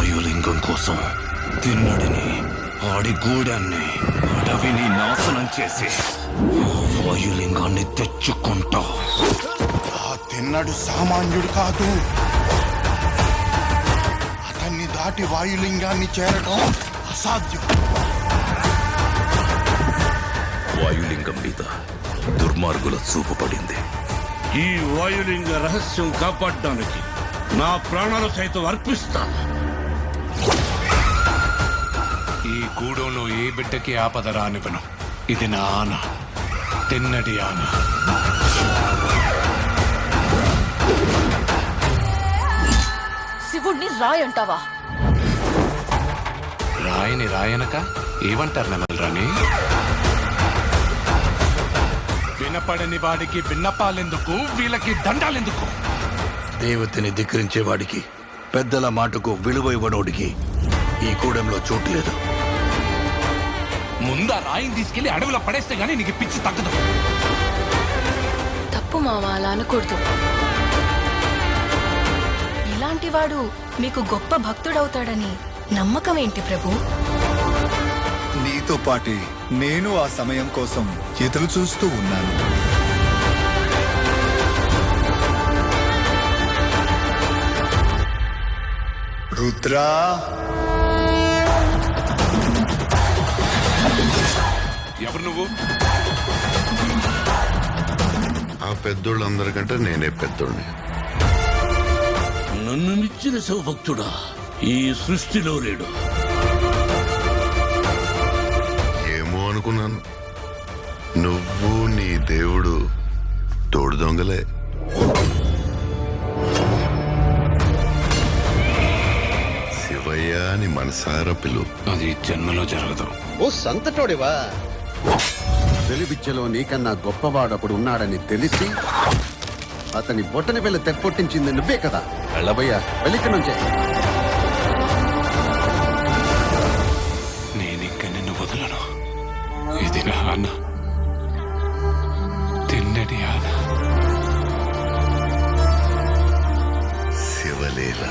వాయులింగం కోసం తిన్నడిని, ఆడి గూడాన్ని, అడవిని నాశనం చేసి వాయులింగాన్ని తెచ్చుకుంటా. ఆ తిన్నడు సామాన్యుడు కాదు. అతన్ని దాటి వాయులింగాన్ని చేరడం అసాధ్యం. వాయులింగం మీద దుర్మార్గుల చూపు పడింది. ఈ వాయులింగ రహస్యం కాపాడడానికి నా ప్రాణాలు సైతం అర్పిస్తాను. ఈ గూడెంలో ఏ బిడ్డకి ఆపద రానివ్వను. ఇది నా ఆన, తిన్నడి ఆన. శివుణ్ణి రాయంటావా? రాయిని రాయనక ఏమంటారు నెమలరాని? వినపడని వాడికి విన్నపాలెందుకు, వీళ్ళకి దండాలెందుకు? దేవతని ధిక్కరించే వాడికి, పెద్దల మాటకు విలువ ఇవ్వనోడికి ఈ గూడెంలో చోటు లేదు. ముందా రాయిని తీసుకెళ్లి అడవిలో పడేస్తే గానీ నీకు పిచ్చి తగ్గదు. తప్పు మామ, అలా అనకూడదు. ఇలాంటి వాడు మీకు గొప్ప భక్తుడవుతాడని నమ్మకం ఏంటి ప్రభు? నీతో పాటే నేను ఆ సమయం కోసం ఎదురు చూస్తూ ఉన్నాను. రుద్రా, ఎవరు నువ్వు? ఆ పెద్దోళ్ళందరికంటే నేనే పెద్దోడిని. నన్ను మించిన శివభక్తుడా ఈ సృష్టిలో లేడు. ఏమో అనుకున్నాను. నువ్వు నీ దేవుడు తోడు దొంగలే. శివయ్య అని మనసారా పిలువు. అది జన్మలో జరగదు. ఓ సంతటోడివా? వెలిబిచ్చలో నీకన్నా గొప్పవాడొకడు ఉన్నాడని తెలిసి అతని బొట్టని పిల్ల తెప్పొట్టించింది నువ్వే కదా. వెళ్ళబోయ్యా, వెళ్ళిక నుంచే. నేనింక నిన్ను వదలను. ఇది నా ఆన, తిన్నడి ఆన. శివలీల.